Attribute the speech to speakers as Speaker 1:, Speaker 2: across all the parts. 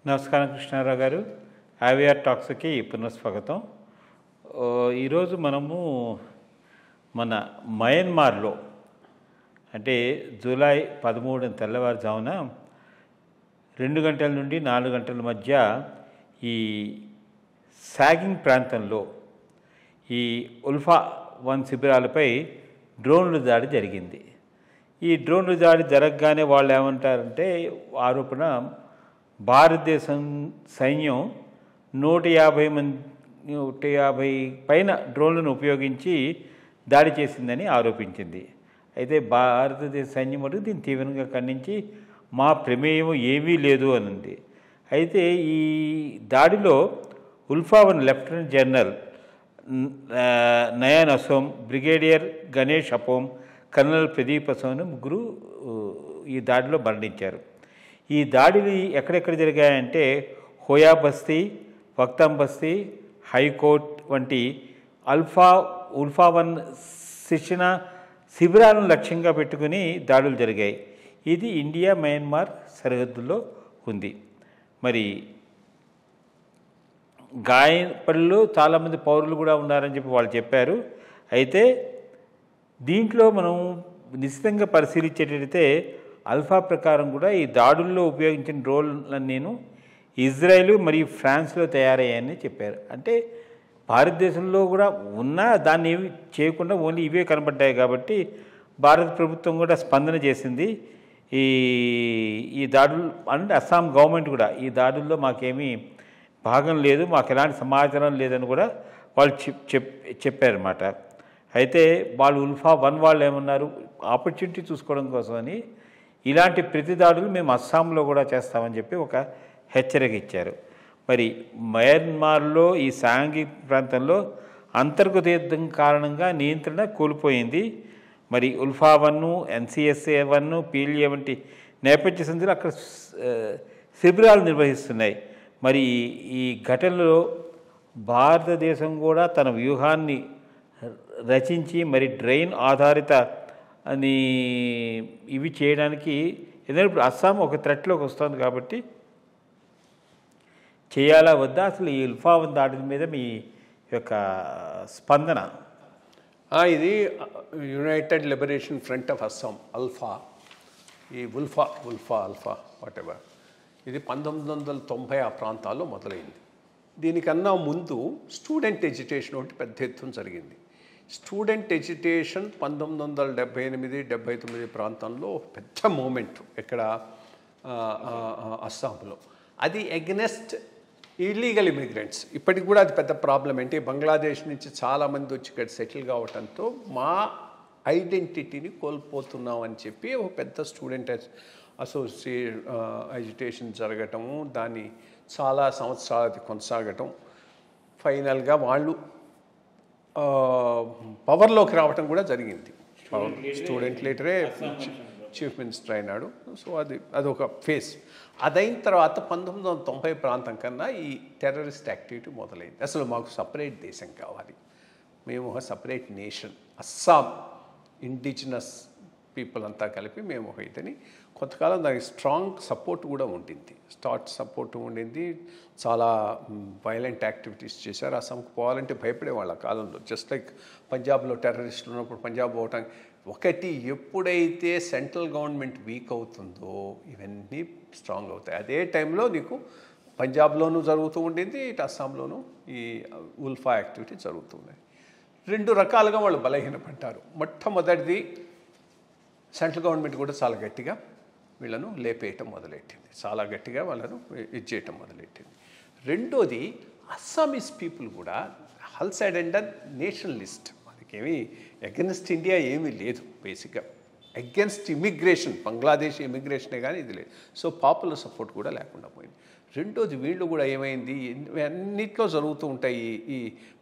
Speaker 1: నమస్కారం కృష్ణారావు గారు. ఐవీఆర్ టాక్స్కి పునఃస్వాగతం. ఈరోజు మనము మన మయన్మార్లో అంటే జూలై 13 తెల్లవారుజామున 2 గంటల నుండి 4 గంటల మధ్య ఈ సాగింగ్ ప్రాంతంలో ఈ ఉల్ఫా 1 శిబిరాలపై డ్రోన్ల దాడి జరిగింది. ఈ డ్రోన్ల దాడి జరగగానే వాళ్ళు ఏమంటారంటే ఆరోపణ భారతదేశం సైన్యం 150 పైన డ్రోన్లను ఉపయోగించి దాడి చేసిందని ఆరోపించింది. అయితే భారతదేశ సైన్యం మటుకు దీన్ని తీవ్రంగా ఖండించి మా ప్రమేయం ఏమీ లేదు అని ఉంది. అయితే ఈ దాడిలో ULFA 1 lieutenant general Nayan Asom, brigadier Ganesh అపోమ్, కర్నల్ ప్రదీప్ అసోమ్ ముగ్గురు ఈ దాడిలో మరణించారు. ఈ దాడులు ఎక్కడెక్కడ జరిగాయంటే హోయా బస్తీ, వక్తం బస్తీ, హైకోర్ట్ వంటి ఉల్ఫా 1 శిక్షణ శిబిరాలను లక్ష్యంగా పెట్టుకుని దాడులు జరిగాయి. ఇది ఇండియా మయన్మార్ సరిహద్దుల్లో ఉంది. మరి గాయపల్లిలో చాలామంది పౌరులు కూడా ఉన్నారని చెప్పి వాళ్ళు చెప్పారు. అయితే దీంట్లో మనం నిశ్చితంగా పరిశీలించేటైతే అల్ఫా ప్రకారం కూడా ఈ దాడుల్లో ఉపయోగించిన డ్రోన్లన్నీ ఇజ్రాయెల్ మరియు ఫ్రాన్స్లో తయారయ్యాయని చెప్పారు. అంటే భారతదేశంలో కూడా ఉన్నా దాన్ని ఏమి చేయకుండా ఓన్లీ ఇవే కనబడ్డాయి కాబట్టి భారత ప్రభుత్వం కూడా స్పందన చేసింది. ఈ దాడులు అంటే అస్సాం గవర్నమెంట్ కూడా ఈ దాడుల్లో మాకేమీ భాగం లేదు, మాకు ఎలాంటి సమాచారం లేదని కూడా వాళ్ళు చెప్పారన్నమాట. అయితే వాళ్ళు ఉల్ఫా 1 వాళ్ళు ఏమన్నారు, ఆపర్చునిటీ చూసుకోవడం కోసమని ఇలాంటి ప్రతి దాడులు మేము అస్సాంలో కూడా చేస్తామని చెప్పి ఒక హెచ్చరిక ఇచ్చారు. మరి మయన్మార్లో ఈ సాంఘిక ప్రాంతంలో అంతర్గత యుద్ధం కారణంగా నియంత్రణ కోల్పోయింది. మరి ఉల్ఫా 1, NCSA 1, PLA వంటి నేపథ్య సంస్థలు అక్కడ శిబిరాలు నిర్వహిస్తున్నాయి. మరి ఈ ఘటనలో భారతదేశం కూడా తన వ్యూహాన్ని రచించి మరి డ్రైన్ ఆధారిత అని ఇవి చేయడానికి ఎందుకంటే ఇప్పుడు అస్సాం ఒక థ్రెట్లోకి వస్తుంది కాబట్టి చేయాలా వద్దా, అసలు ఈ ఉల్ఫా 1 దాడి మీద మీ యొక్క స్పందన?
Speaker 2: ఇది United liberation front of Assam alpha, ఈ అల్ఫా వాట్ ఎవర్, ఇది 1990 ఆ ప్రాంతాల్లో మొదలైంది. దీనికన్నా ముందు స్టూడెంట్ ఎడ్యుకేషన్ ఒకటి పెద్ద ఎత్తున జరిగింది. స్టూడెంట్ ఎడ్యుకేషన్ 1978-79 ప్రాంతంలో పెద్ద మూమెంట్ ఇక్కడ అస్సాంలో. అది ఎగ్నెస్ట్ ఇల్లీగల్ ఇమిగ్రెంట్స్. ఇప్పటికి కూడా అది పెద్ద ప్రాబ్లం. ఏంటి, బంగ్లాదేశ్ నుంచి చాలామంది వచ్చి ఇక్కడ సెటిల్ కావడంతో మా ఐడెంటిటీని కోల్పోతున్నాం అని చెప్పి ఒక పెద్ద స్టూడెంట్ ఎడ్యుకేషన్ జరగటము, దాన్ని చాలా సంవత్సరాలు కొనసాగటం, ఫైనల్గా వాళ్ళు పవర్లోకి రావటం కూడా జరిగింది. స్టూడెంట్ లీడరే చీఫ్ మినిస్టర్ అయినాడు. సో అదొక ఫేస్. అదైన తర్వాత 1990 ప్రాంతం కన్నా ఈ టెర్రరిస్ట్ యాక్టివిటీ మొదలైంది. అసలు మాకు సపరేట్ దేశం కావాలి, మేము ఒక separate nation, Assam indigenous people అంతా కలిపి మేము ఒక ఇదని కొంతకాలం దానికి స్ట్రాంగ్ సపోర్ట్ కూడా ఉండింది. సపోర్ట్ ఉండింది. చాలా వైలెంట్ యాక్టివిటీస్ చేశారు. అస్సాంకి పోవాలంటే భయపడేవాళ్ళ కాలంలో. జస్ట్ లైక్ పంజాబ్లో టెర్రరిస్టులు ఉన్నప్పుడు పంజాబ్ పోవటానికి ఒకటి, ఎప్పుడైతే సెంట్రల్ గవర్నమెంట్ వీక్ అవుతుందో ఇవన్నీ స్ట్రాంగ్ అవుతాయి. అదే టైంలో నీకు పంజాబ్లోనూ జరుగుతూ ఉండింది, ఇటు అస్సాంలోనూ ఈ ఉల్ఫా యాక్టివిటీ జరుగుతున్నాయి. 2 రకాలుగా వాళ్ళు బలహీనపడ్డారు. మొట్టమొదటిది సెంట్రల్ గవర్నమెంట్ కూడా చాలా గట్టిగా వీళ్ళను లేపేయటం మొదలెట్టింది, చాలా గట్టిగా వాళ్ళను చేయటం మొదలెట్టింది. రెండోది అస్సామీస్ పీపుల్ కూడా హల్ సైడ్ అండ్ నేషనలిస్ట్, మనకేమీ అగెన్స్ట్ ఇండియా ఏమీ లేదు, బేసిక్గా అగెన్స్ట్ ఇమిగ్రేషన్, బంగ్లాదేశ్ ఇమిగ్రేషనే కానీ ఇది లేదు. సో పాపులర్ సపోర్ట్ కూడా లేకుండా పోయింది. రెండోది వీళ్ళు కూడా ఏమైంది, అన్నిట్లో జరుగుతూ ఉంటాయి ఈ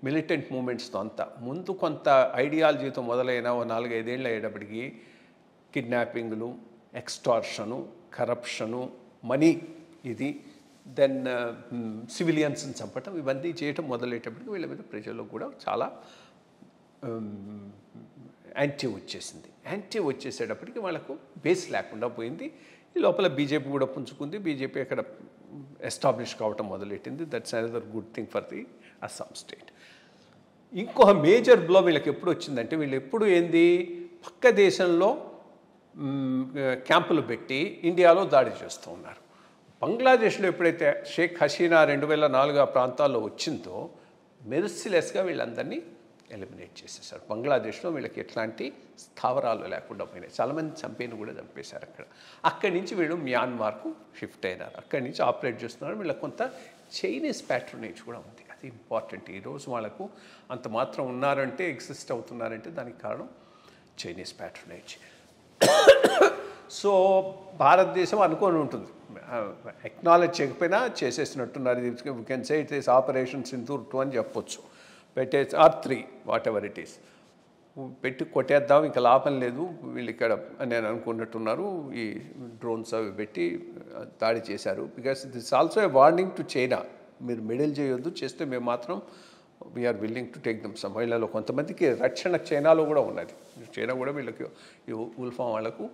Speaker 2: మిలిటెంట్ మూమెంట్స్తో అంతా. ముందు కొంత ఐడియాలజీతో మొదలైన 4-5 ఏళ్ళు అయ్యేటప్పటికి కిడ్నాపింగ్లు, ఎక్స్టార్షను, కరప్షను, మనీ, ఇది దెన్ సివిలియన్స్ని చంపటం, ఇవన్నీ చేయటం మొదలయ్యేటప్పటికి వీళ్ళ మీద ప్రజల్లో కూడా చాలా యాంటీ వచ్చేసేటప్పటికి వాళ్ళకు బేస్ లేకుండా పోయింది. ఈ లోపల బీజేపీ కూడా పుంజుకుంది. బీజేపీ అక్కడ ఎస్టాబ్లిష్ కావటం మొదలెట్టింది. That's another good thing for the Assam state. ఇంకొక మేజర్ బ్లో వీళ్ళకి ఎప్పుడు వచ్చిందంటే, వీళ్ళు ఎప్పుడు ఏంది పక్క దేశంలో క్యాంపులు పెట్టి ఇండియాలో దాడి చేస్తూ ఉన్నారు. బంగ్లాదేశ్లో ఎప్పుడైతే షేక్ హసీనా 2004 ఆ ప్రాంతాల్లో వచ్చిందో మెర్సిలెస్గా వీళ్ళందరినీ ఎలిమినేట్ చేసేసారు. బంగ్లాదేశ్లో వీళ్ళకి ఎట్లాంటి స్థావరాలు లేకుండా పోయినాయి. చాలామంది కూడా చంపేశారు అక్కడ. అక్కడి నుంచి వీళ్ళు మ్యాన్మార్కు షిఫ్ట్ అయినారు. అక్కడి నుంచి ఆపరేట్ చేస్తున్నారు. వీళ్ళకి కొంత చైనీస్ ప్యాట్రనేజ్ కూడా ఉంది. అది ఇంపార్టెంట్. ఈరోజు వాళ్ళకు అంత మాత్రం ఉన్నారంటే, ఎగ్జిస్ట్ అవుతున్నారంటే దానికి కారణం చైనీస్ ప్యాట్రనేజ్. సో భారతదేశం అనుకొని ఉంటుంది, ఎక్నాలెడ్జ్ చేయకపోయినా చేసేసినట్టున్నారు. We can say it is Operation Sindoor 2 అని చెప్పొచ్చు, పెట్టేసి or 3 whatever it is, పెట్టి కొట్టేద్దాం ఇంకా లాభం లేదు వీళ్ళు ఇక్కడ నేను అనుకున్నట్టున్నారు. ఈ డ్రోన్స్ అవి పెట్టి దాడి చేశారు. Because this also a warning to China, మీరు మిడిల్ చేయొద్దు, చేస్తే మేము మాత్రం we're willing to take them some. వీళ్ళలో కొంతమందికి రక్షణ చైనాలో కూడా ఉన్నది. చైనా కూడా వీళ్ళకి ఈ ఉల్ఫా వాళ్లకు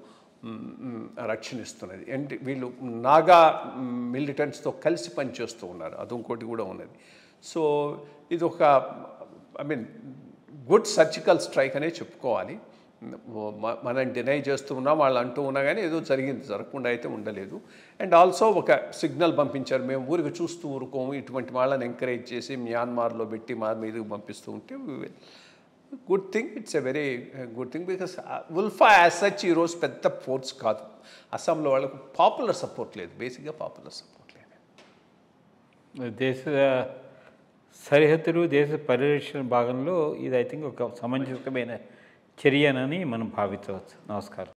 Speaker 2: రక్షణ ఇస్తున్నది. అండ్ వీళ్ళు నాగా మిలిటెంట్స్తో కలిసి పనిచేస్తూ ఉన్నారు, అది ఇంకోటి కూడా ఉన్నది. సో ఇది ఒక గుడ్ సర్జికల్ స్ట్రైక్ అనే చెప్పుకోవాలి. మనం డినై చేస్తూ ఉన్నాం, వాళ్ళు అంటూ ఉన్నా కానీ ఏదో జరిగింది, జరగకుండా అయితే ఉండలేదు. అండ్ ఆల్సో ఒక సిగ్నల్ పంపించారు, మేము ఊరికి చూస్తూ ఊరుకోము, ఇటువంటి వాళ్ళని ఎంకరేజ్ చేసి మ్యాన్మార్లో పెట్టి మా మీదకి పంపిస్తూ ఉంటే good thing. It's a very good thing. Because ULFA as such ఈరోజు పెద్ద ఫోర్స్ కాదు. అస్సాంలో వాళ్ళకు పాపులర్ సపోర్ట్ లేదు, బేసిక్గా పాపులర్ సపోర్ట్ లేదు.
Speaker 1: దేశ సరిహద్దులు, దేశ పరిరక్షణ భాగంలో ఇది ఐ థింక్ ఒక సమంజసమైన చర్యనని మనం భావించవచ్చు. నమస్కారం.